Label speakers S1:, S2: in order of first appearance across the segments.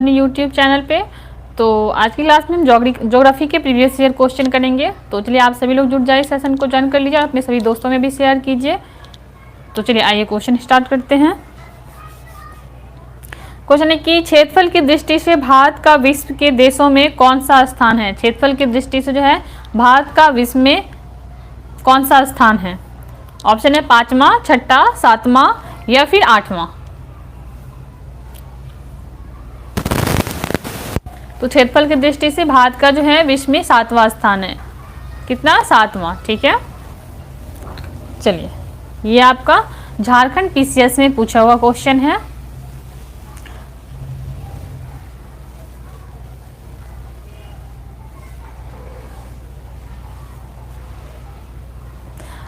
S1: अपने YouTube channel पे। तो आज की क्लास में हम ज्योग्राफी के प्रीवियस ईयर क्वेश्चन करेंगे। तो चलिए आप सभी लोग जुड़ जाइए, सेशन को ज्वाइन कर लीजिए और अपने सभी दोस्तों में भी शेयर कीजिए। तो चलिए आइए क्वेश्चन स्टार्ट करते हैं। क्वेश्चन है कि क्षेत्रफल की दृष्टि से भारत का विश्व के देशों में कौन सा स्थान है। क्षेत्रफल की दृष्टि से जो है भारत का विश्व में कौन सा स्थान है। ऑप्शन है 5वां, 6ठा, 7वां या फिर 8वां। तो क्षेत्रफल की दृष्टि से भारत का जो है विश्व में 7वां स्थान है। कितना? 7वां। ठीक है, चलिए ये आपका झारखंड पीसीएस में पूछा हुआ क्वेश्चन है।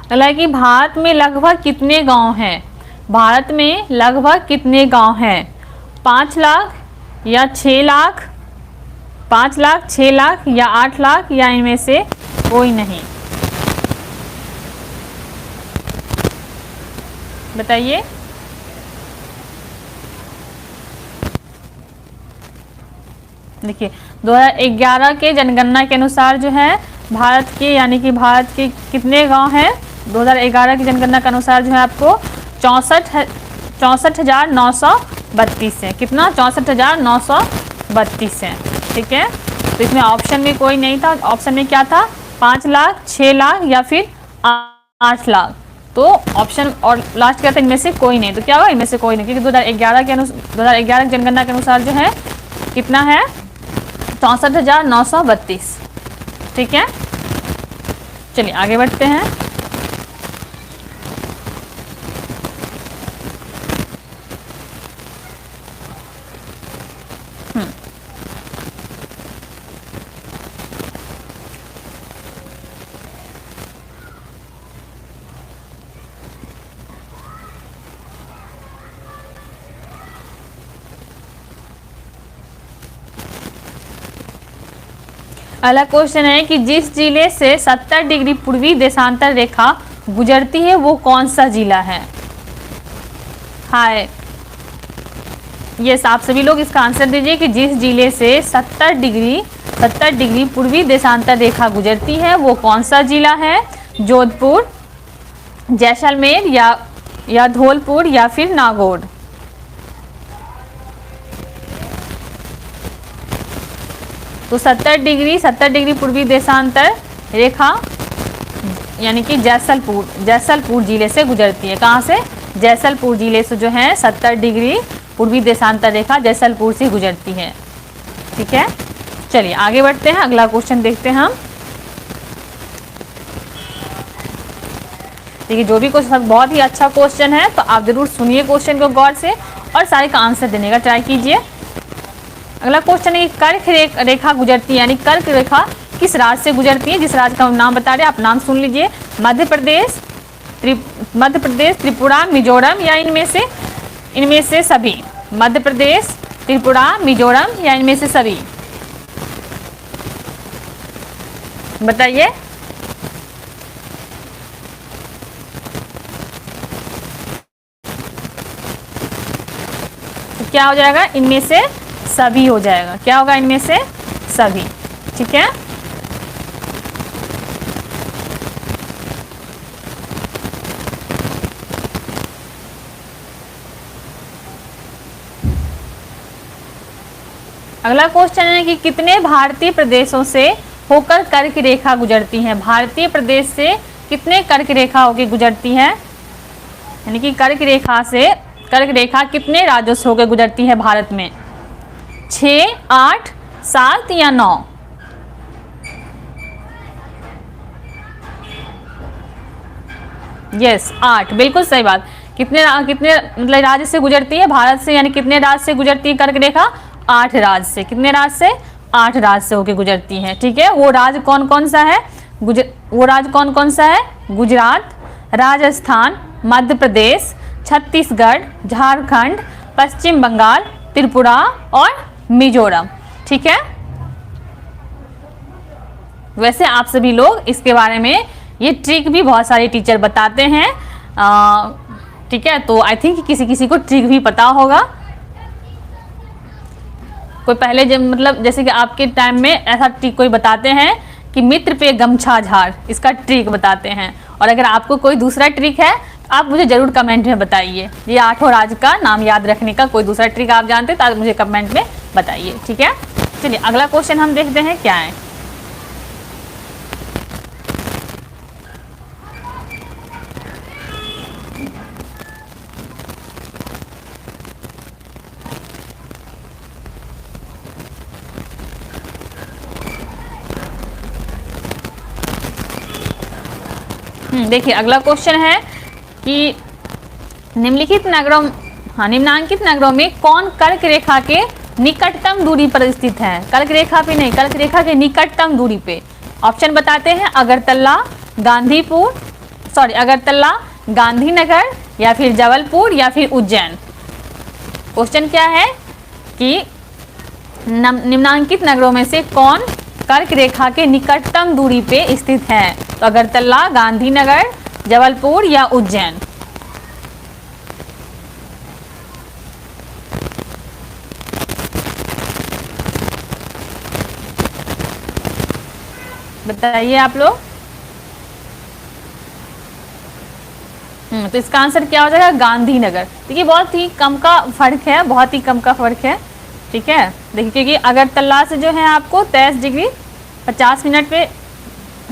S1: अगला है कि भारत में लगभग कितने गांव हैं। भारत में लगभग कितने गांव हैं। 5 लाख या 6 लाख, 5 लाख, 6 लाख या 8 लाख या इनमें से कोई नहीं। बताइए। देखिए 2011 के जनगणना के अनुसार जो है भारत के यानी कि भारत के कितने गांव हैं। 2011 की जनगणना के अनुसार जो है आपको 64,932 है। कितना? 64,932 है। ठीक है, तो इसमें ऑप्शन में कोई नहीं था। ऑप्शन में क्या था? 5 लाख, 6 लाख या फिर 8 लाख। तो ऑप्शन और लास्ट क्या था? इनमें से कोई नहीं। तो क्या होगा? इनमें से कोई नहीं, क्योंकि 2011 की जनगणना के अनुसार जो है कितना है? 64,932। ठीक है, चलिए आगे बढ़ते हैं। अगला क्वेश्चन है कि जिस जिले से 70 डिग्री पूर्वी देशांतर रेखा गुजरती है वो कौन सा जिला है। हाय, यस, आप सभी लोग इसका आंसर दीजिए कि जिस जिले से 70 डिग्री पूर्वी देशांतर रेखा गुजरती है वो कौन सा जिला है। जोधपुर, जैसलमेर या धौलपुर या फिर नागौर। तो 70 डिग्री पूर्वी देशांतर रेखा यानी कि जैसलपुर जिले से गुजरती है। कहाँ से? जैसलपुर जिले से जो है 70 डिग्री पूर्वी देशांतर रेखा जैसलपुर से गुजरती है। ठीक है, चलिए आगे बढ़ते हैं। अगला क्वेश्चन देखते हैं हम। देखिए जो भी क्वेश्चन बहुत ही अच्छा क्वेश्चन है, तो आप जरूर सुनिए क्वेश्चन को गौर से और सारे का आंसर देने का ट्राई कीजिए। अगला क्वेश्चन है कर्क रेखा गुजरती है, यानी कर्क रेखा किस राज्य से गुजरती है। जिस राज्य का नाम बता रहे हैं आप नाम सुन लीजिए। मध्य प्रदेश, त्रिपुरा, मिजोरम या इनमें से सभी। मध्य प्रदेश, त्रिपुरा, मिजोरम या इनमें से सभी। बताइए। तो क्या हो जाएगा? इनमें से सभी हो जाएगा। क्या होगा? इनमें से सभी। ठीक है, अगला क्वेश्चन है कि कितने भारतीय प्रदेशों से होकर कर्क रेखा गुजरती है। भारतीय प्रदेश से कितने कर्क रेखा होकर गुजरती है, यानी कि कर्क रेखा कितने राज्यों से होकर गुजरती है भारत में। 6, 8, 7 या 9। यस, 8, बिल्कुल सही बात। कितने मतलब राज्य से गुजरती है भारत से, यानी कितने राज्य से गुजरती है कर्क रेखा? 8 राज्य से। कितने राज्य से? 8 राज्य से होकर गुजरती है। ठीक है, वो राज्य कौन कौन सा है? गुजरात, राजस्थान, मध्य प्रदेश, छत्तीसगढ़, झारखंड, पश्चिम बंगाल, त्रिपुरा और मिजोरम। ठीक है, वैसे आप सभी लोग इसके बारे में ये ट्रिक भी बहुत सारे टीचर बताते हैं। ठीक है, तो आई थिंक किसी किसी को ट्रिक भी पता होगा। कोई पहले जब मतलब जैसे कि आपके टाइम में ऐसा ट्रिक कोई बताते हैं कि मित्र पे गमछा झाड़, इसका ट्रिक बताते हैं। और अगर आपको कोई दूसरा ट्रिक है तो आप मुझे जरूर कमेंट में बताइए। ये 8 राज का नाम याद रखने का कोई दूसरा ट्रिक आप जानते तो आप मुझे कमेंट में बताइए, ठीक है। चलिए अगला क्वेश्चन हम देखते हैं क्या है। देखिए अगला क्वेश्चन है कि निम्नांकित नगरों में कौन कर्क रेखा के निकटतम दूरी पर स्थित है। कर्क रेखा पे नहीं, कर्क रेखा के निकटतम दूरी पे। ऑप्शन बताते हैं, अगरतला, अगरतला, गांधीनगर, या फिर जबलपुर, या फिर उज्जैन। क्वेश्चन क्या है कि निम्नांकित नगरों में से कौन कर्क रेखा के निकटतम दूरी पे स्थित है। तो अगरतला, गांधीनगर, जबलपुर या उज्जैन। बताइए आप लोग। तो इसका आंसर क्या हो जाएगा, गांधीनगर। देखिए बहुत ही कम का फर्क है, बहुत ही कम का फर्क है, ठीक है। देखिए क्योंकि अगरतला से जो है आपको 23 डिग्री 50 मिनट पे,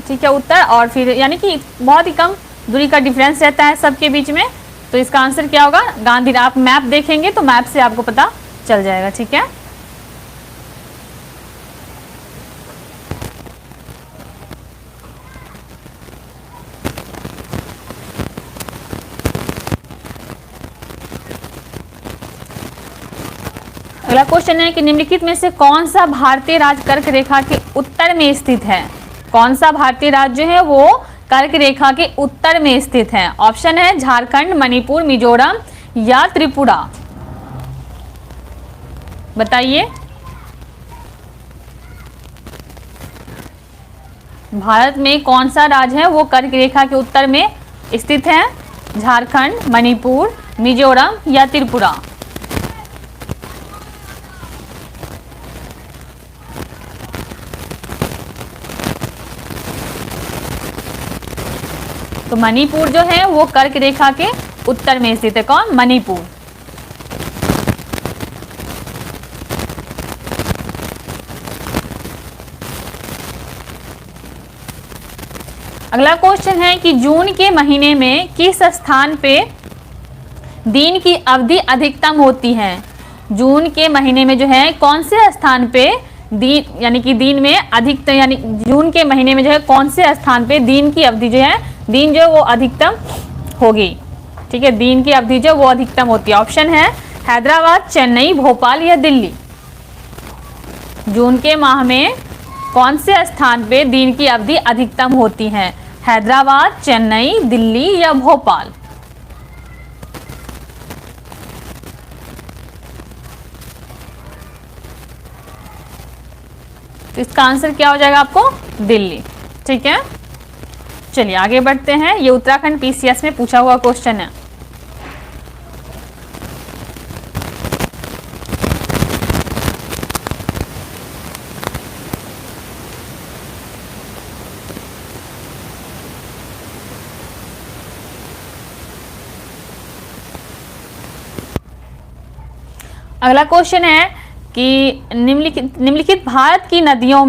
S1: ठीक है, उत्तर, और फिर यानी कि बहुत ही कम दूरी का डिफरेंस रहता है सबके बीच में। तो इसका आंसर क्या होगा, गांधी। आप मैप देखेंगे तो मैप से आपको पता चल जाएगा, ठीक है। अगला क्वेश्चन है कि निम्नलिखित में से कौन सा भारतीय राज्य कर्क रेखा के उत्तर में स्थित है। कौन सा भारतीय राज्य है वो कर्क रेखा के उत्तर में स्थित है। ऑप्शन है झारखंड, मणिपुर, मिजोरम या त्रिपुरा। बताइए। भारत में कौन सा राज्य है वो कर्क रेखा के उत्तर में स्थित है। झारखंड, मणिपुर, मिजोरम या त्रिपुरा। तो मणिपुर जो है वो कर्क रेखा के उत्तर में स्थित है। कौन, मणिपुर। अगला क्वेश्चन है कि जून के महीने में किस स्थान पे दिन की अवधि अधिकतम होती है। जून के महीने में जो है कौन से स्थान पे दिन यानी कि दिन में अधिकतम, यानी जून के महीने में जो है कौन से स्थान पे दिन की अवधि जो है, दिन जो वो अधिकतम होगी, ठीक है। दिन की अवधि जो वो अधिकतम होती है। ऑप्शन है हैदराबाद, चेन्नई, भोपाल या दिल्ली। जून के माह में कौन से स्थान पे दिन की अवधि अधिकतम होती है। हैदराबाद, चेन्नई, दिल्ली या भोपाल। तो इसका आंसर क्या हो जाएगा आपको, दिल्ली, ठीक है। चलिए आगे बढ़ते हैं। ये उत्तराखंड पीसीएस में पूछा हुआ क्वेश्चन है। अगला क्वेश्चन है कि निम्नलिखित भारत की नदियों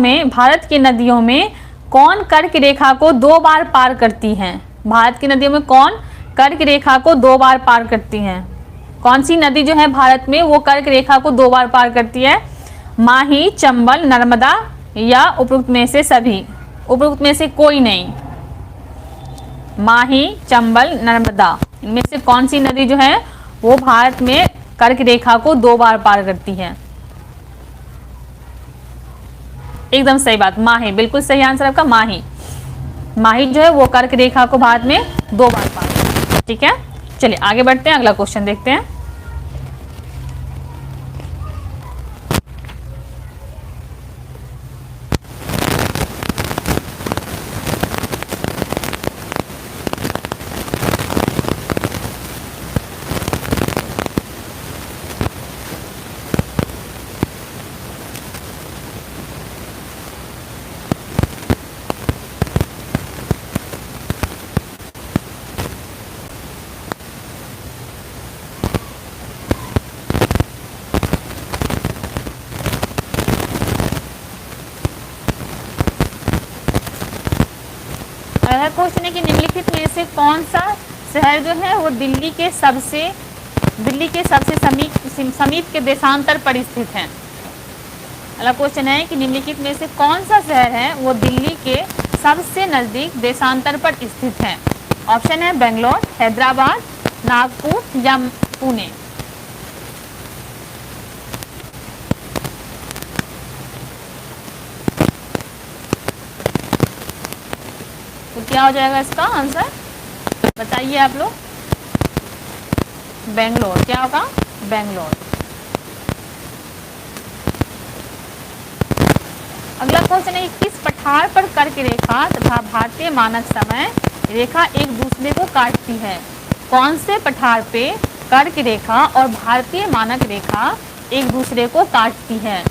S1: में कौन कर्क रेखा को 2 बार पार करती हैं। भारत की नदियों में कौन कर्क रेखा को 2 बार पार करती हैं। कौन सी नदी जो है भारत में वो कर्क रेखा को 2 बार पार करती है। माही, चंबल, नर्मदा या उपरोक्त में से सभी। उपरोक्त में से कोई नहीं। माही, चंबल, नर्मदा, इनमें से कौन सी नदी जो है वो भारत में कर्क रेखा को 2 बार पार करती है। एकदम सही बात, माही, बिल्कुल सही आंसर आपका माही। माही जो है वो कर्क रेखा को भारत में 2 बार पार करती है, ठीक है। चलिए आगे बढ़ते हैं, अगला क्वेश्चन देखते हैं। अगला क्वेश्चन है कि निम्नलिखित में से कौन सा शहर जो है वो दिल्ली के सबसे समीप के देशांतर पर स्थित है। अगला क्वेश्चन है कि निम्नलिखित में से कौन सा शहर है वो दिल्ली के सबसे नजदीक देशांतर पर स्थित है। ऑप्शन है बेंगलोर, हैदराबाद, नागपुर या पुणे। तो क्या हो जाएगा इसका आंसर, बताइए आप लोग। बेंगलोर, क्या होगा, बेंगलोर। अगला क्वेश्चन है किस पठार पर कर्क रेखा तथा भारतीय मानक समय रेखा एक दूसरे को काटती है। कौन से पठार पे कर्क रेखा और भारतीय मानक रेखा एक दूसरे को काटती है।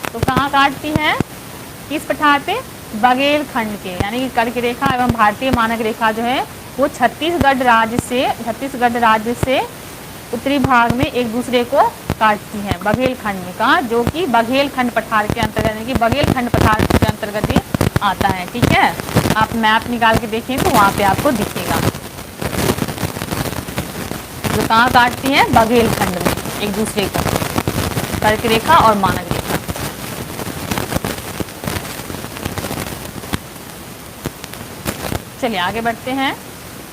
S1: तो कहाँ काटती है, किस पठार पे, बघेलखंड के, यानी कि कर्क रेखा एवं भारतीय मानक रेखा जो है वो छत्तीसगढ़ राज्य से उत्तरी भाग में एक दूसरे को काटती है, बघेलखंड का, जो कि बघेलखंड पठार के अंतर्गत, यानी कि बघेलखंड पठार के अंतर्गत ही आता है। ठीक है, आप मैप निकाल के देखें तो वहाँ पे आपको दिखेगा। जो कहाँ काटती है, बघेलखंड में एक दूसरे को, कर्क रेखा और मानक रेखा। चलिए आगे बढ़ते हैं।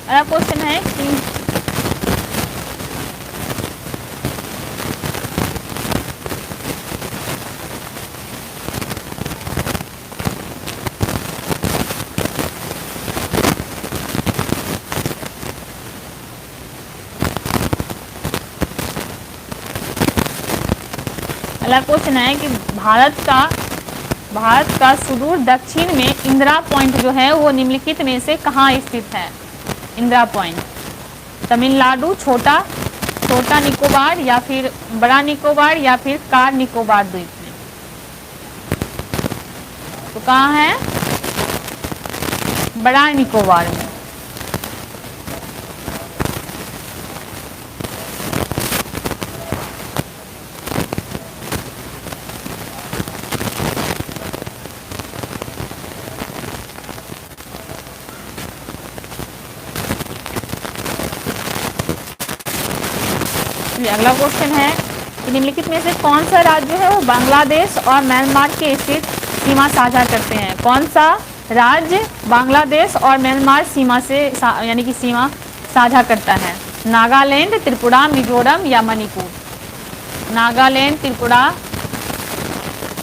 S1: अगला क्वेश्चन है कि अगला क्वेश्चन है कि भारत का सुदूर दक्षिण में इंदिरा पॉइंट जो है वो निम्नलिखित में से कहाँ स्थित है। इंदिरा पॉइंट तमिलनाडु, छोटा निकोबार या फिर बड़ा निकोबार या फिर कार निकोबार द्वीप में। तो कहाँ है, बड़ा निकोबार में। अगला क्वेश्चन है कि निम्नलिखित में से कौन सा राज्य है वो बांग्लादेश और म्यांमार के स्थित सीमा साझा करते हैं। कौन सा राज्य बांग्लादेश और म्यांमार सीमा से यानी कि सीमा साझा करता है। नागालैंड, त्रिपुरा, मिजोरम या मणिपुर। नागालैंड, त्रिपुरा,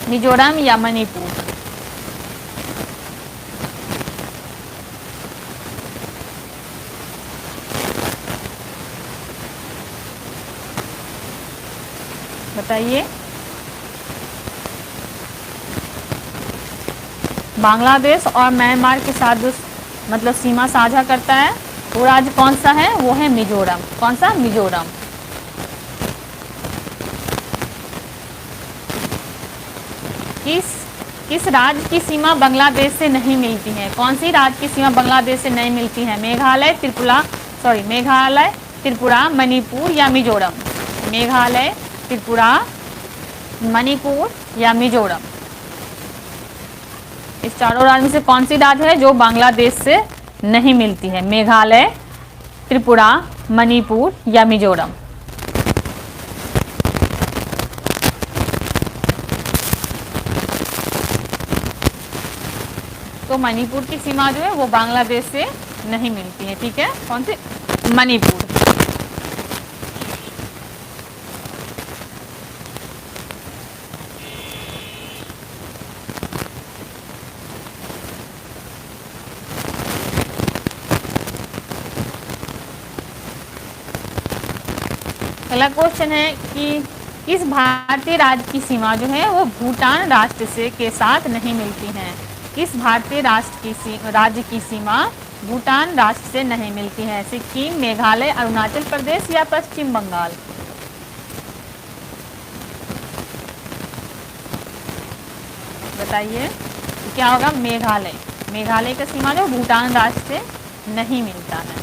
S1: मिजोरम या मणिपुर। बताइए। बांग्लादेश और म्यांमार के साथ जो मतलब सीमा साझा करता है वो राज्य कौन सा है, वो है मिजोरम। कौन सा, मिजोरम। किस राज्य की सीमा बांग्लादेश से नहीं मिलती है। कौन सी राज्य की सीमा बांग्लादेश से नहीं मिलती है। मेघालय, त्रिपुरा, मणिपुर या मिजोरम। मेघालय, त्रिपुरा, मणिपुर या मिजोरम। इस चारों राज्य में से कौन सी राज्य है जो बांग्लादेश से नहीं मिलती है। मेघालय, त्रिपुरा, मणिपुर या मिजोरम। तो मणिपुर की सीमा जो है वो बांग्लादेश से नहीं मिलती है। ठीक है, कौन सी, मणिपुर। अगला क्वेश्चन है कि किस भारतीय राज्य की सीमा जो है वो भूटान राष्ट्र से के साथ नहीं मिलती है। किस भारतीय राज्य की सीमा भूटान राष्ट्र से नहीं मिलती है। सिक्किम, मेघालय, अरुणाचल प्रदेश या पश्चिम बंगाल। बताइए क्या होगा, मेघालय। मेघालय का सीमा जो भूटान राज्य से नहीं मिलता है।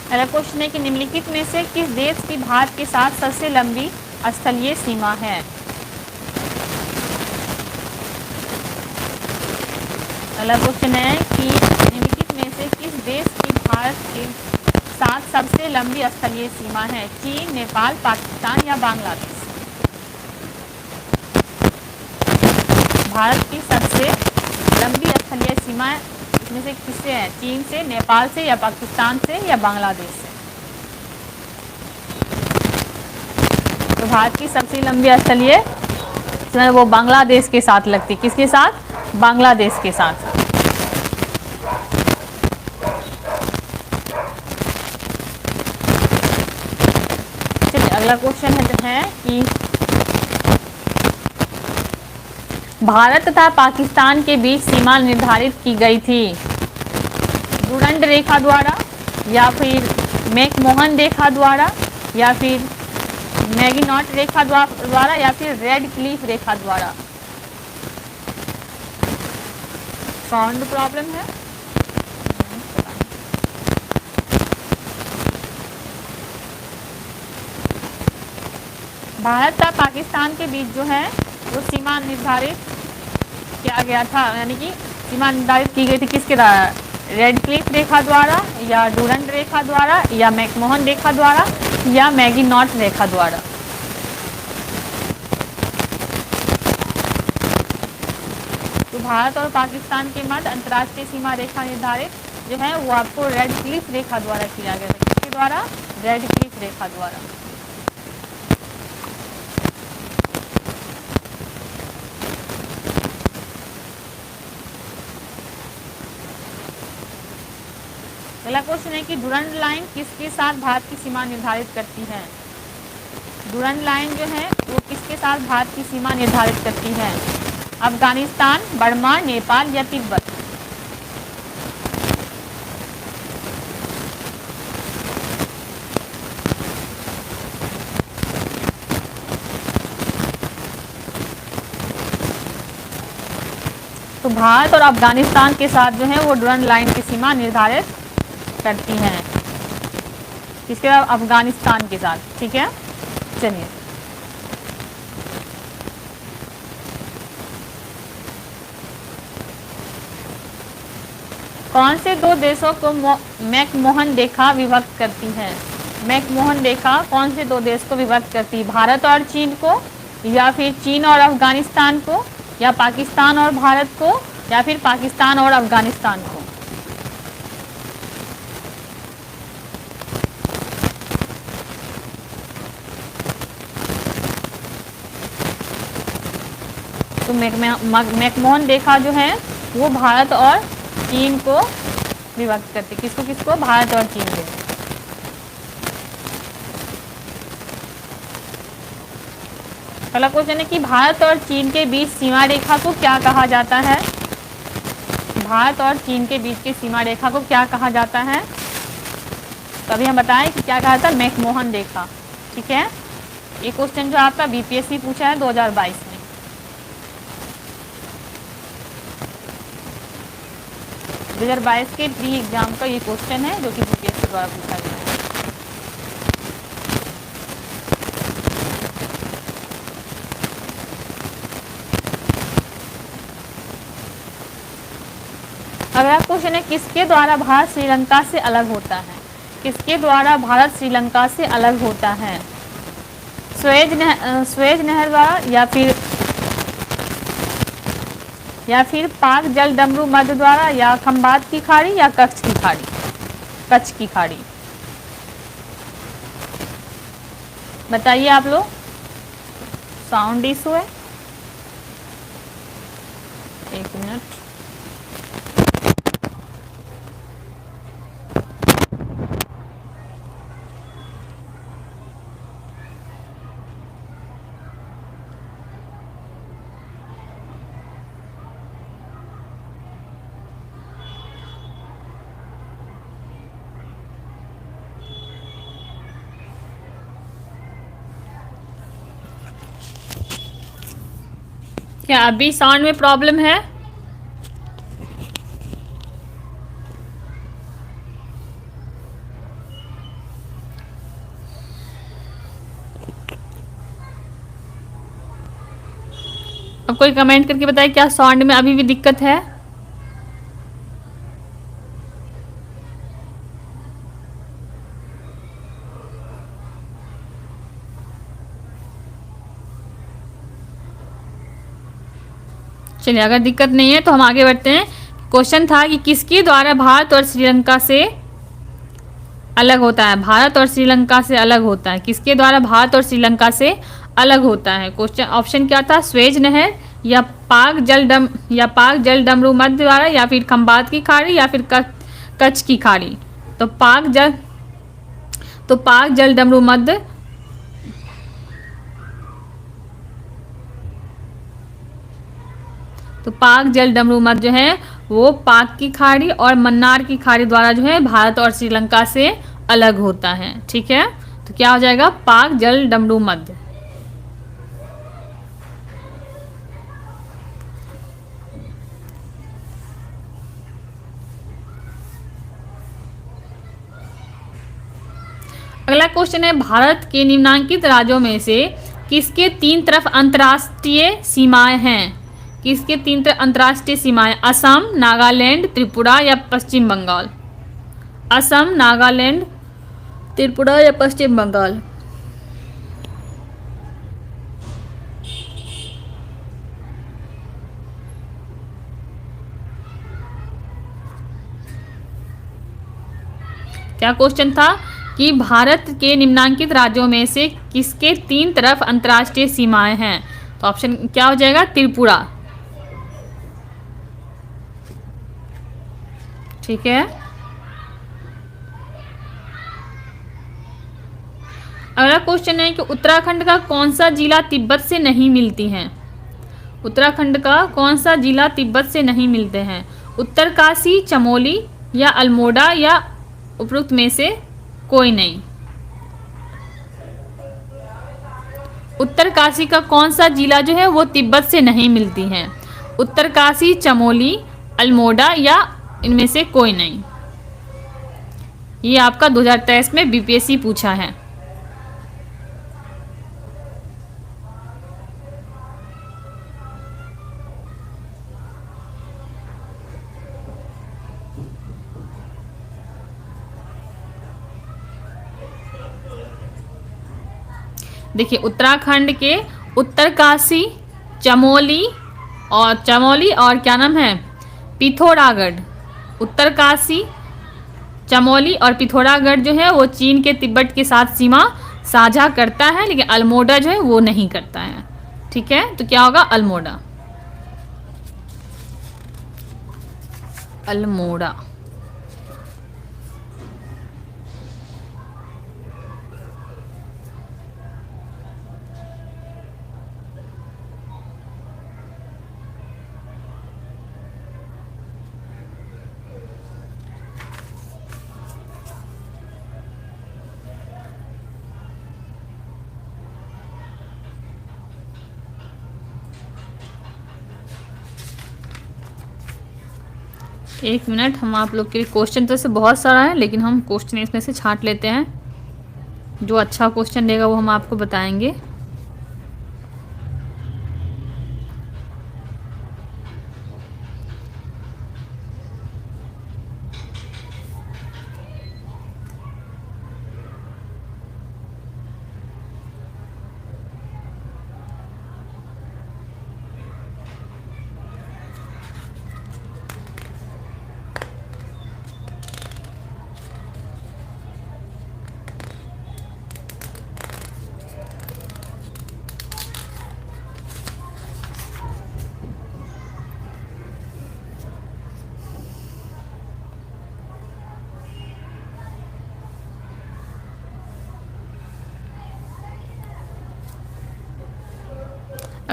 S1: अगला क्वेश्चन है कि निम्नलिखित में से किस देश की भारत के साथ सबसे लंबी स्थलीय सीमा है। अगला क्वेश्चन है कि निम्नलिखित में से किस देश की भारत के साथ सबसे लंबी स्थलीय सीमा है। चीन, नेपाल, पाकिस्तान या बांग्लादेश। भारत की सबसे लंबी स्थलीय सीमा इसमें से किससे है? चीन से, नेपाल से या पाकिस्तान से या बांग्लादेश से। तो भारत की सबसे लंबी स्थलीय वो बांग्लादेश के साथ लगती। किसके साथ? बांग्लादेश के साथ। चलिए अगला क्वेश्चन है कि भारत तथा पाकिस्तान के बीच सीमा निर्धारित की गई थी डुरंड रेखा द्वारा या फिर मैकमोहन रेखा द्वारा या फिर मैगिनॉट रेखा द्वारा या फिर रेड क्लिफ रेखा द्वारा। साउंड प्रॉब्लम है? भारत तथा पाकिस्तान के बीच जो है वो सीमा निर्धारित किया गया था, यानी कि सीमा निर्धारित की गई थी किसके द्वारा? रेड क्लिफ रेखा द्वारा या डुरंड रेखा द्वारा या मैकमोहन रेखा द्वारा या मैगिनॉट रेखा द्वारा। तो भारत और पाकिस्तान के मध्य अंतर्राष्ट्रीय सीमा रेखा निर्धारित जो है वो आपको रेड क्लिफ रेखा द्वारा किया गया था। किसके द्वारा? रेड क्लिफ रेखा द्वारा। अगला क्वेश्चन है कि डुरंड लाइन किसके साथ भारत की सीमा निर्धारित करती है। डुरंड लाइन जो है वो किसके साथ भारत की सीमा निर्धारित करती है? अफगानिस्तान, बर्मा, नेपाल या तिब्बत। तो भारत और अफगानिस्तान के साथ जो है वो डुरंड लाइन की सीमा निर्धारित करती हैं। किसके साथ? अफगानिस्तान के साथ। ठीक है, चलिए कौन से दो देशों को मैकमोहन रेखा विभक्त करती है? मैकमोहन रेखा कौन से दो देश को विभक्त करती है? भारत और चीन को या फिर चीन और अफगानिस्तान को या पाकिस्तान और भारत को या फिर पाकिस्तान और अफगानिस्तान को। तो मैकमोहन रेखा जो है वो भारत और चीन को विभक्त करती। किसको किसको? भारत और चीन को। अगला क्वेश्चन है कि भारत और चीन के बीच सीमा रेखा को क्या कहा जाता है? भारत और चीन के बीच की सीमा रेखा को क्या कहा जाता है? तो अभी हम बताएं कि क्या कहा था? मैकमोहन रेखा। ठीक है, ये क्वेश्चन जो आपका बीपीएससी पूछा है 2022 में। दो 2022 के प्री एग्जाम का ये क्वेश्चन है जो कि बीपीएससी द्वारा पूछा गया है। अगला क्वेश्चन है किसके द्वारा भारत श्रीलंका से अलग होता है? किसके द्वारा भारत श्रीलंका से अलग होता है? स्वेज नहर द्वारा, या फिर पाक जल डमरू मध्य द्वारा, या खंबात की खाड़ी, या कच्छ की खाड़ी? कच्छ की खाड़ी बताइए आप लोग। साउंड इशू है, एक मिनट। क्या अभी साउंड में प्रॉब्लम है? अब कोई कमेंट करके बताए क्या साउंड में अभी भी दिक्कत है? चलिए, अगर दिक्कत नहीं है तो हम आगे बढ़ते हैं। क्वेश्चन था कि किसके द्वारा भारत और श्रीलंका से अलग होता है? भारत और श्रीलंका से अलग होता है, किसके द्वारा भारत और श्रीलंका से अलग होता है? क्वेश्चन ऑप्शन क्या था? स्वेज नहर, या पाक जल डमरू मध्य द्वारा, या फिर खंबात की खाड़ी, या फिर कच्छ की खाड़ी? तो पाक जल डमरू मध्य, तो पाक जल डमरू मध्य जो है वो पाक की खाड़ी और मन्नार की खाड़ी द्वारा जो है भारत और श्रीलंका से अलग होता है। ठीक है, तो क्या हो जाएगा? पाक जल डमरू मध्य। अगला क्वेश्चन है, भारत के निम्नांकित राज्यों में से किसके 3 तरफ अंतर्राष्ट्रीय सीमाएं हैं? किसके 3 तरफ अंतर्राष्ट्रीय सीमाएं? असम, नागालैंड, त्रिपुरा, या पश्चिम बंगाल? असम, नागालैंड, त्रिपुरा, या पश्चिम बंगाल? क्या क्वेश्चन था कि भारत के निम्नांकित राज्यों में से किसके 3 तरफ अंतर्राष्ट्रीय सीमाएं हैं? तो ऑप्शन क्या हो जाएगा? त्रिपुरा। ठीक है, अगला क्वेश्चन है कि उत्तराखंड का कौन सा जिला तिब्बत से नहीं मिलती है? उत्तराखंड का कौन सा जिला तिब्बत से नहीं मिलते हैं? उत्तरकाशी, चमोली, या अल्मोड़ा, या उपरोक्त में से कोई नहीं? उत्तरकाशी का कौन सा जिला जो है वो तिब्बत से नहीं मिलती है? उत्तरकाशी, चमोली, अल्मोड़ा, या इनमें से कोई नहीं? ये आपका 2023 में बीपीएससी पूछा है। देखिए, उत्तराखंड के उत्तरकाशी, चमोली और क्या नाम है, पिथौरागढ़। उत्तरकाशी, चमोली और पिथौरागढ़ जो है वो चीन के तिब्बत के साथ सीमा साझा करता है, लेकिन अल्मोड़ा जो है वो नहीं करता है। ठीक है, तो क्या होगा? अल्मोड़ा। अल्मोड़ा। एक मिनट, हम आप लोग के लिए क्वेश्चन तो से बहुत सारा है, लेकिन हम क्वेश्चन इसमें से छांट लेते हैं। जो अच्छा क्वेश्चन देगा वो हम आपको बताएंगे।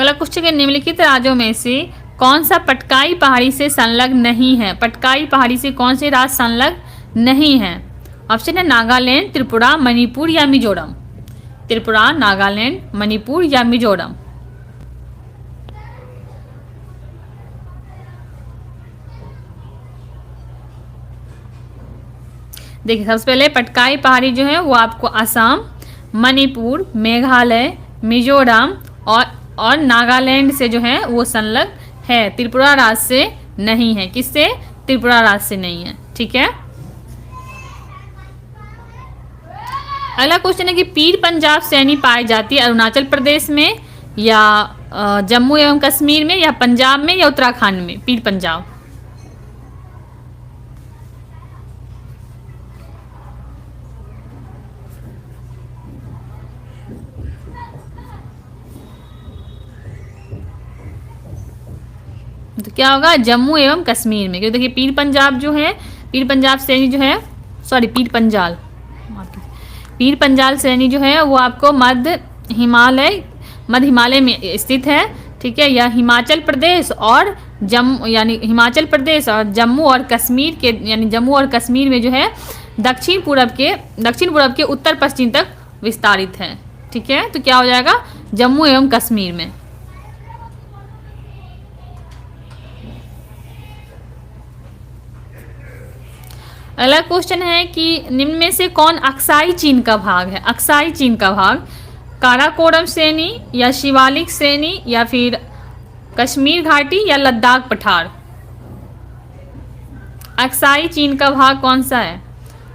S1: अगला क्वेश्चन है, निम्नलिखित राज्यों में से कौन सा पटकाई पहाड़ी से संलग्न नहीं है? पटकाई पहाड़ी से कौन से राज्य संलग्न नहीं है? ऑप्शन है नागालैंड, त्रिपुरा, मणिपुर या मिजोरम। त्रिपुरा, नागालैंड, मणिपुर या मिजोरम। देखिए, सबसे पहले पटकाई पहाड़ी जो है वो आपको असम, मणिपुर, मेघालय, मिजोरम और नागालैंड से जो है वो संलग्न है, त्रिपुरा राज्य से नहीं है। किससे? त्रिपुरा राज्य से नहीं है। ठीक है। अगला क्वेश्चन है कि पीर पंजाब श्रेणी पाई जाती है अरुणाचल प्रदेश में या जम्मू एवं कश्मीर में या पंजाब में या उत्तराखंड में? पीर पंजाब। तो क्या होगा? जम्मू एवं कश्मीर में। क्योंकि देखिए पीर पंजाब जो है, पीर पंजाब श्रेणी जो है, सॉरी पीर पंजाल श्रेणी जो है वो आपको मध्य हिमालय में स्थित है। ठीक है। यह हिमाचल प्रदेश और हिमाचल प्रदेश और जम्मू और कश्मीर के यानी जम्मू और कश्मीर में जो है दक्षिण पूर्व के उत्तर पश्चिम तक विस्तारित है। ठीक है। तो क्या हो जाएगा? जम्मू एवं कश्मीर में। अगला क्वेश्चन है कि निम्न में से कौन अक्साई चीन का भाग है? अक्साई चीन का भाग काराकोरम श्रेणी या शिवालिक श्रेणी या फिर कश्मीर घाटी या लद्दाख पठार? अक्साई चीन का भाग कौन सा है?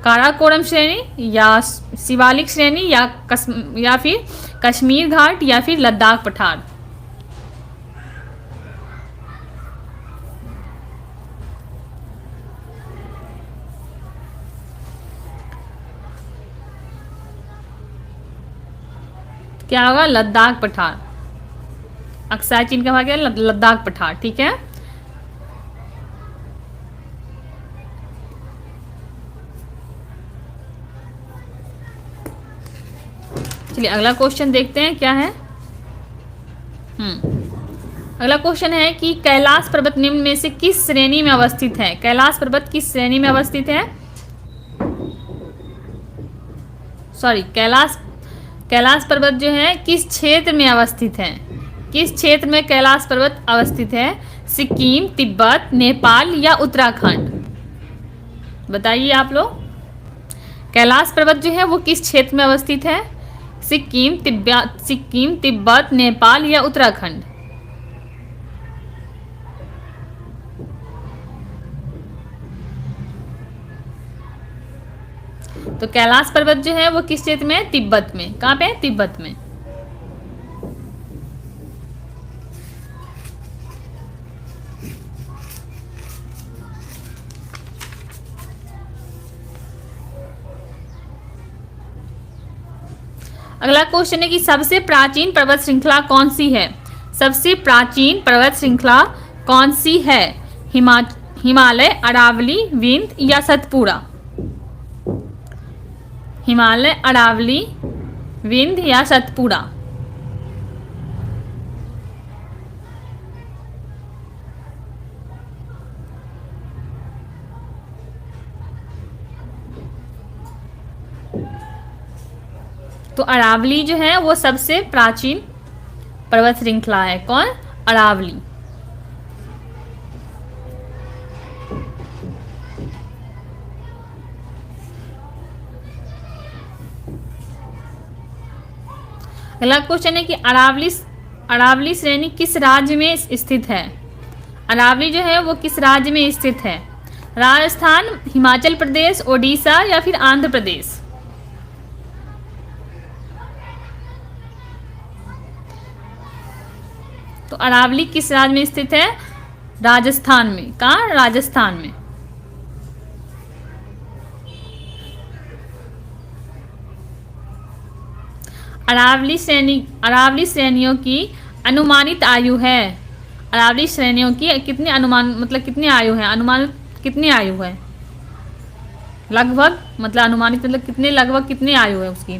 S1: काराकोरम श्रेणी या शिवालिक श्रेणी या फिर कश्मीर घाट या फिर लद्दाख पठार? क्या होगा? लद्दाख पठार। अक्साई चीन का भाग है लद्दाख पठार। ठीक है। चलिए अगला क्वेश्चन देखते हैं क्या है। अगला क्वेश्चन है कि कैलाश पर्वत निम्न में से किस श्रेणी में अवस्थित है? कैलाश पर्वत किस श्रेणी में अवस्थित है? सॉरी, कैलाश पर्वत जो है किस क्षेत्र में अवस्थित है? किस क्षेत्र में कैलाश पर्वत अवस्थित है? सिक्किम, तिब्बत, नेपाल या उत्तराखंड? बताइए आप लोग। कैलाश पर्वत जो है वो किस क्षेत्र में अवस्थित है? सिक्किम, तिब्बत, नेपाल या उत्तराखंड? तो कैलाश पर्वत जो है वो किस क्षेत्र में है? तिब्बत में। कहाँ पे है? तिब्बत में। अगला क्वेश्चन है कि सबसे प्राचीन पर्वत श्रृंखला कौन सी है? सबसे प्राचीन पर्वत श्रृंखला कौन सी है? हिमालय, अरावली, विंध्य या सतपुड़ा? हिमालय, अरावली, विंध्य या सतपुड़ा? तो अरावली जो है वो सबसे प्राचीन पर्वत श्रृंखला है। कौन? अरावली। अगला क्वेश्चन है कि अरावली श्रेणी किस राज्य में स्थित है? अरावली जो है वो किस राज्य में स्थित है? राजस्थान, हिमाचल प्रदेश, ओडिशा या फिर आंध्र प्रदेश? तो अरावली किस राज्य में स्थित है? राजस्थान में। कहाँ? राजस्थान में। अरावली श्रेणियों की अनुमानित आयु है। अरावली श्रेणियों की कितनी कितनी आयु है? अनुमानित कितनी आयु है? लगभग अनुमानित कितनी आयु है उसकी?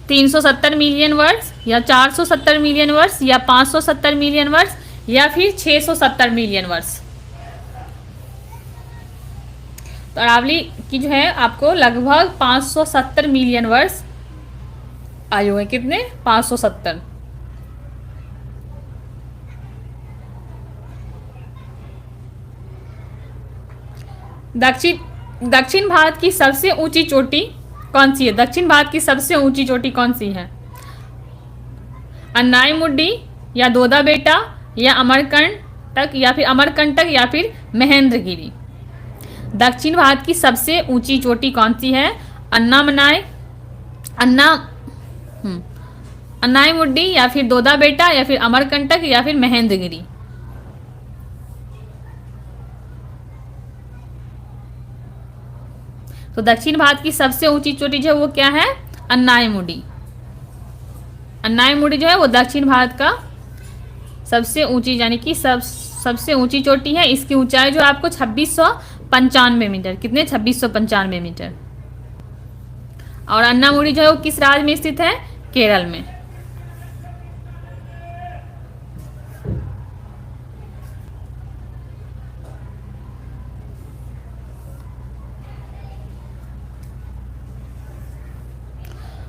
S1: 370 मिलियन वर्ष या 470 मिलियन वर्ष या 570 मिलियन वर्ष या फिर 670 मिलियन वर्ष। तो अरावली की जो है आपको लगभग 570 मिलियन वर्ष आयु है। कितने? 570। दक्षिण भारत की सबसे ऊंची चोटी कौन सी है? दक्षिण भारत की सबसे ऊंची चोटी कौन सी है? अन्नाईमुड्डी या दोदा बेटा या अमरकंटक या फिर अमरकंटक या फिर महेंद्रगिरी। दक्षिण भारत की सबसे ऊंची चोटी कौन सी है? अन्नाईमुड्डी या फिर दोदा बेटा या फिर अमरकंटक या फिर महेंद्रगिरी। तो दक्षिण भारत की सबसे ऊंची चोटी जो है वो क्या है? अन्नाईमुड्डी। अन्नाईमुड्डी जो है वो दक्षिण भारत का सबसे ऊंची यानी कि सबसे ऊंची चोटी है। इसकी ऊंचाई जो आपको 2695 मीटर। कितने? 2695 मीटर। और अन्नामुडी जो है वो किस राज्य में स्थित है? केरल में।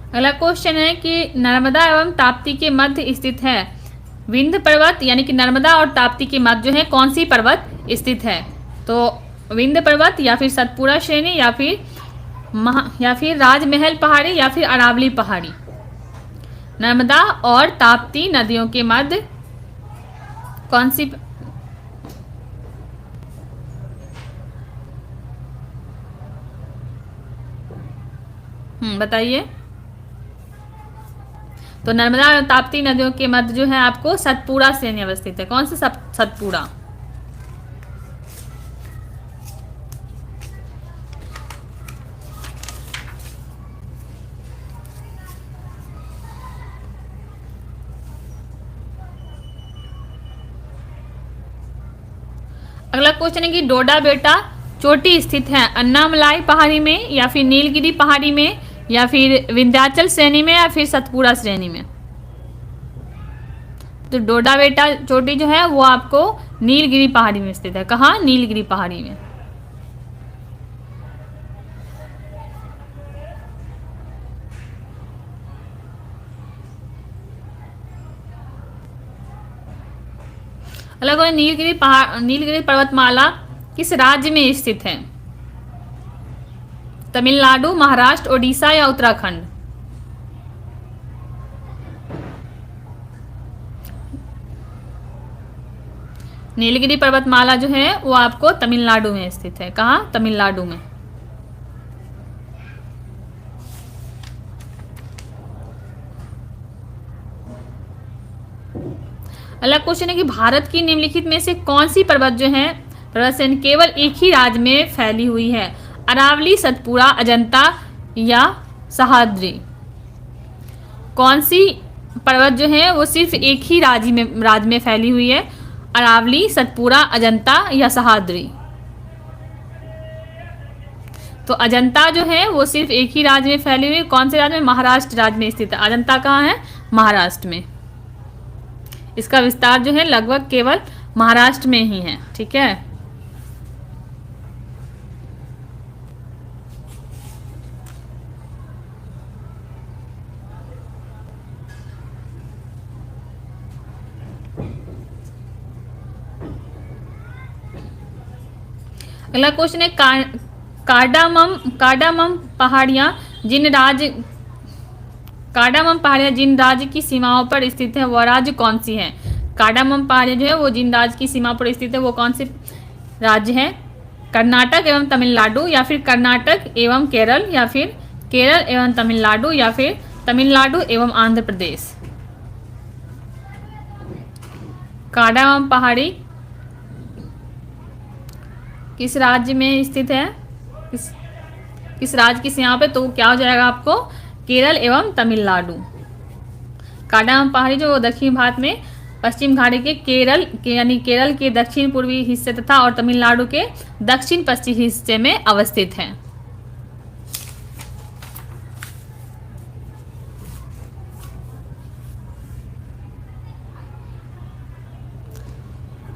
S1: अगला क्वेश्चन है कि नर्मदा एवं ताप्ती के मध्य स्थित है विंध्य पर्वत, यानी कि नर्मदा और ताप्ती के मध्य जो है कौन सी पर्वत स्थित है? तो विंध्य पर्वत या फिर सतपुड़ा श्रेणी या फिर राजमहल पहाड़ी या फिर अरावली पहाड़ी। नर्मदा और ताप्ती नदियों के मध्य कौन सी बताइए। तो नर्मदा और ताप्ती नदियों के मध्य जो है आपको सतपुड़ा श्रेणी अवस्थित है। कौन सी? सतपुड़ा। अगला क्वेश्चन है कि डोडा बेटा चोटी स्थित है अन्नामलाई पहाड़ी में या फिर नीलगिरी पहाड़ी में या फिर विंध्याचल श्रेणी में या फिर सतपुड़ा श्रेणी में। तो डोडा बेटा चोटी जो है वो आपको नीलगिरी पहाड़ी में स्थित है। कहाँ? नीलगिरी पहाड़ी में। अलग नीलगिरी पर्वतमाला किस राज्य में स्थित है? तमिलनाडु, महाराष्ट्र, ओडिशा या उत्तराखंड। नीलगिरी पर्वतमाला जो है वो आपको तमिलनाडु में स्थित है। कहाँ? तमिलनाडु में। अगला क्वेश्चन है कि भारत की निम्नलिखित में से कौन सी पर्वत जो है केवल एक ही राज्य में फैली हुई है? अरावली, सतपुड़ा, अजंता या सह्याद्री। कौन सी पर्वत जो है वो सिर्फ एक ही राज्य में फैली हुई है? अरावली, सतपुड़ा, अजंता या सह्याद्री। तो अजंता जो है वो सिर्फ एक ही राज्य में फैली हुई है। कौन से राज्य में? महाराष्ट्र राज्य में स्थित है। अजंता कहाँ है? महाराष्ट्र में। इसका विस्तार जो है लगभग केवल महाराष्ट्र में ही है। ठीक है। अगला क्वेश्चन है कार्डामम पहाड़ियाँ जिन राज्य की सीमाओं पर स्थित है वह राज्य कौन सी है? कार्डामम पहाड़ियाँ जो है वो जिन राज्य की सीमा पर स्थित है वो कौन से राज्य है? कर्नाटक एवं तमिलनाडु या फिर कर्नाटक एवं केरल या फिर केरल एवं तमिलनाडु या फिर तमिलनाडु एवं आंध्र प्रदेश। कार्डामम पहाड़ी किस राज्य में स्थित है? किस राज्य की सीमा पे? तो क्या हो जाएगा आपको? केरल एवं तमिलनाडु। कार्डामम पहाड़ी जो दक्षिण भारत में पश्चिम घाटी के यानी केरल के दक्षिण पूर्वी हिस्से तथा और तमिलनाडु के दक्षिण पश्चिमी हिस्से में अवस्थित है।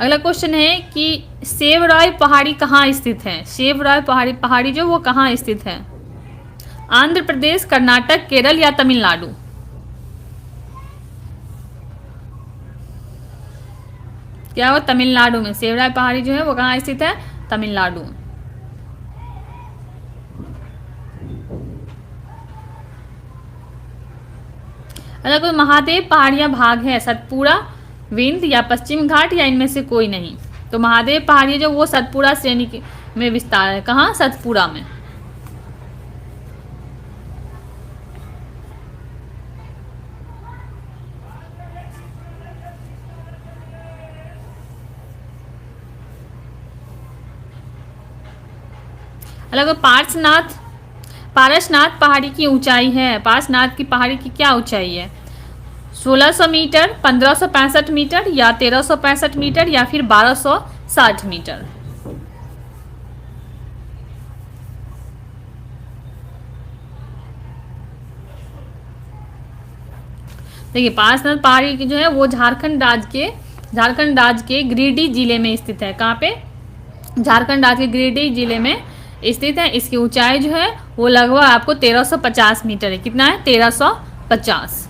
S1: अगला क्वेश्चन है कि सेवराय पहाड़ी कहाँ स्थित है। सेवराय पहाड़ी जो वो कहाँ स्थित है। आंध्र प्रदेश, कर्नाटक, केरल या तमिलनाडु। क्या हो, तमिलनाडु में। सेवराय पहाड़ी जो है वो कहाँ स्थित है, तमिलनाडु। अगर कोई महादेव पहाड़ियां भाग है, सतपुड़ा, विंध्य या पश्चिम घाट या इनमें से कोई नहीं। तो महादेव पहाड़ी जो वो सतपुड़ा श्रेणी में विस्तार है। कहाँ, सतपुड़ा में। अलग पारसनाथ पहाड़ी की ऊंचाई है। पारसनाथ की पहाड़ी की क्या ऊंचाई है। 1600 मीटर, 1565 मीटर या 1365 मीटर या फिर 1260 मीटर। देखिए, पारसनाथ पहाड़ी की जो है वो झारखंड राज्य के गिरिडीह जिले में स्थित है। कहाँ पे, झारखंड राज्य के गिरिडीह जिले में स्थित है। इसकी ऊंचाई जो है वो लगभग आपको 1350 मीटर है। कितना है, 1350।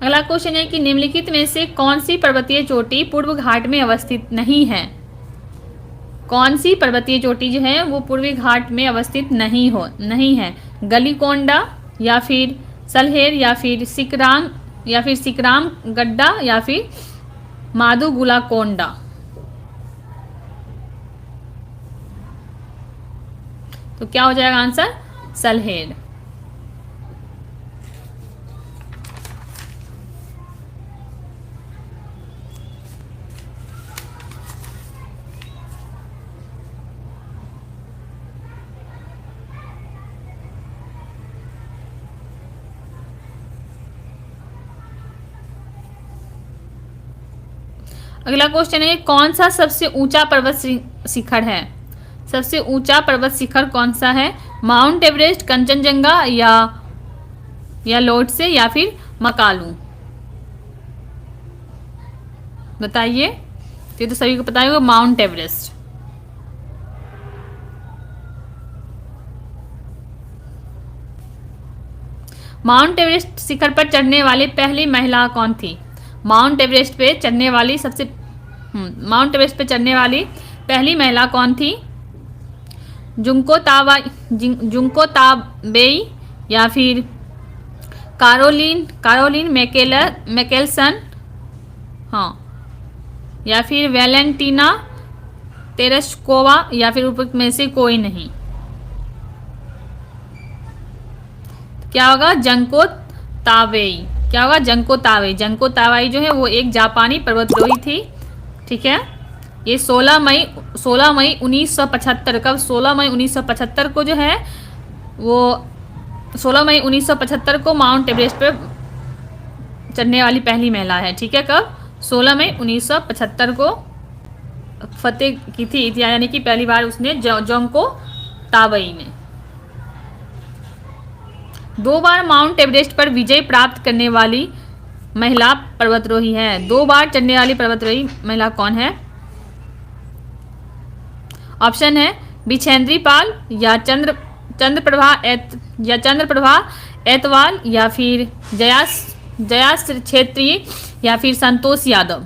S1: अगला क्वेश्चन है कि निम्नलिखित में से कौन सी पर्वतीय चोटी पूर्व घाट में अवस्थित नहीं है। कौन सी पर्वतीय चोटी जो है वो पूर्वी घाट में अवस्थित नहीं है। गलीकोंडा या फिर सलहेर या फिर सिकराम गड्ढा या फिर माधुगुलाकोंडा। तो क्या हो जाएगा आंसर, सलहेर। अगला क्वेश्चन है, कौन सा सबसे ऊंचा पर्वत शिखर है। सबसे ऊंचा पर्वत शिखर कौन सा है। माउंट एवरेस्ट, कंचनजंगा या लोटसे या फिर मकालू। बताइए। ये तो सभी को पता होगा, माउंट एवरेस्ट। माउंट एवरेस्ट शिखर पर चढ़ने वाली पहली महिला कौन थी। माउंट एवरेस्ट पे चढ़ने वाली पहली महिला कौन थी। जुंको ताबेई या फिर कारोलिन मैकेलसन, हाँ, या फिर वैलेंटीना तेरेस्कोवा या फिर ऊपर में से कोई नहीं। क्या होगा, जंको ताबेई। क्या होगा, जंको ताबेई। जंको ताबेई जो है वो एक जापानी पर्वतारोही थी। ठीक है, ये 16 मई 1975, कब, 16 मई 1975 को जो है वो 16 मई 1975 को माउंट एवरेस्ट पर चढ़ने वाली पहली महिला है। ठीक है, कब, 16 मई 1975 को फतेह की थी, यानी कि पहली बार उसने जंको ताबेई ने। 2 बार माउंट एवरेस्ट पर विजय प्राप्त करने वाली महिला पर्वतारोही है। 2 बार चढ़ने वाली पर्वतारोही महिला कौन है। ऑप्शन है बिछेंद्री पाल या चंद्रप्रभा एतवाल या फिर जयास क्षेत्रीय या फिर संतोष यादव।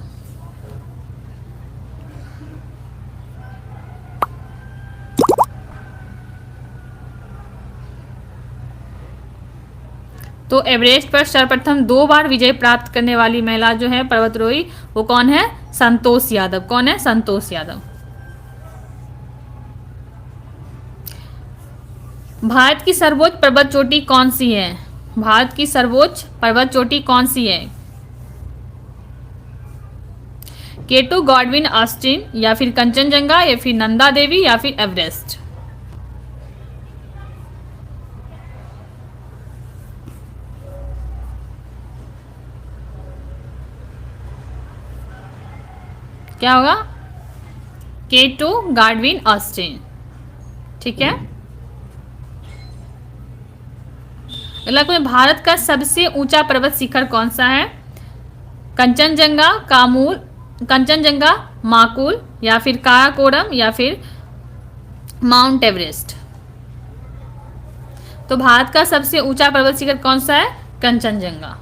S1: तो एवरेस्ट पर सर्वप्रथम 2 बार विजय प्राप्त करने वाली महिला जो है पर्वतारोही, वो कौन है, संतोष यादव। कौन है, संतोष यादव। भारत की सर्वोच्च पर्वत चोटी कौन सी है। भारत की सर्वोच्च पर्वत चोटी कौन सी है। केटू, गॉडविन ऑस्टिन या फिर कंचनजंगा या फिर नंदा देवी या फिर एवरेस्ट। क्या होगा, K2 गार्डविन ऑस्टिन। ठीक है। अगला क्वेश्चन, भारत का सबसे ऊंचा पर्वत शिखर कौन सा है? कंचनजंगा, कंचनजंगा, माकुल, या फिर काराकोरम, या फिर माउंट एवरेस्ट। तो भारत का सबसे ऊंचा पर्वत शिखर कौन सा है? कंचनजंगा।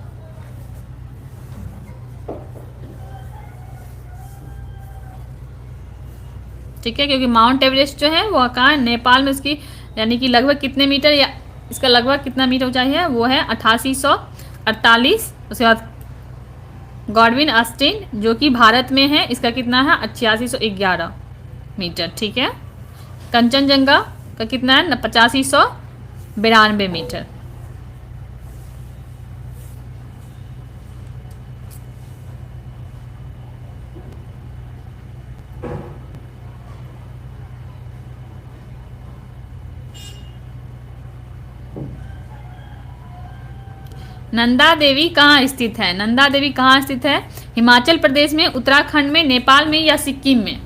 S1: ठीक है, क्योंकि माउंट एवरेस्ट जो है वो कहाँ है? नेपाल में। उसकी यानी कि लगभग कितने मीटर, या इसका लगभग कितना मीटर ऊंचाई है? वो है 8848। उसके बाद गॉडविन ऑस्टिन जो कि भारत में है, इसका कितना है? 8611 मीटर। ठीक है। कंचनजंगा का कितना है? 8592 मीटर। नंदा देवी कहाँ स्थित है? नंदा देवी कहाँ स्थित है? हिमाचल प्रदेश में, उत्तराखंड में, नेपाल में, या सिक्किम में?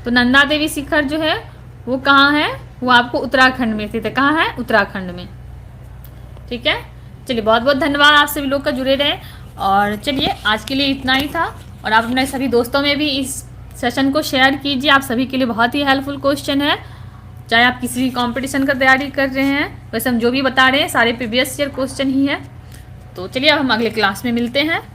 S1: तो नंदा देवी शिखर जो है वो कहाँ है? वो आपको उत्तराखंड में स्थित है। कहाँ है? उत्तराखंड में। ठीक है। चलिए, बहुत बहुत धन्यवाद आप सभी लोग का जुड़े रहे। और चलिए, आज के लिए इतना ही था। और आप अपने सभी दोस्तों में भी इस सेशन को शेयर कीजिए। आप सभी के लिए बहुत ही हेल्पफुल क्वेश्चन है। चाहे आप किसी भी कंपटीशन का तैयारी कर रहे हैं, वैसे हम जो भी बता रहे हैं सारे प्रीवियस ईयर क्वेश्चन ही है। तो चलिए, अब हम अगले क्लास में मिलते हैं।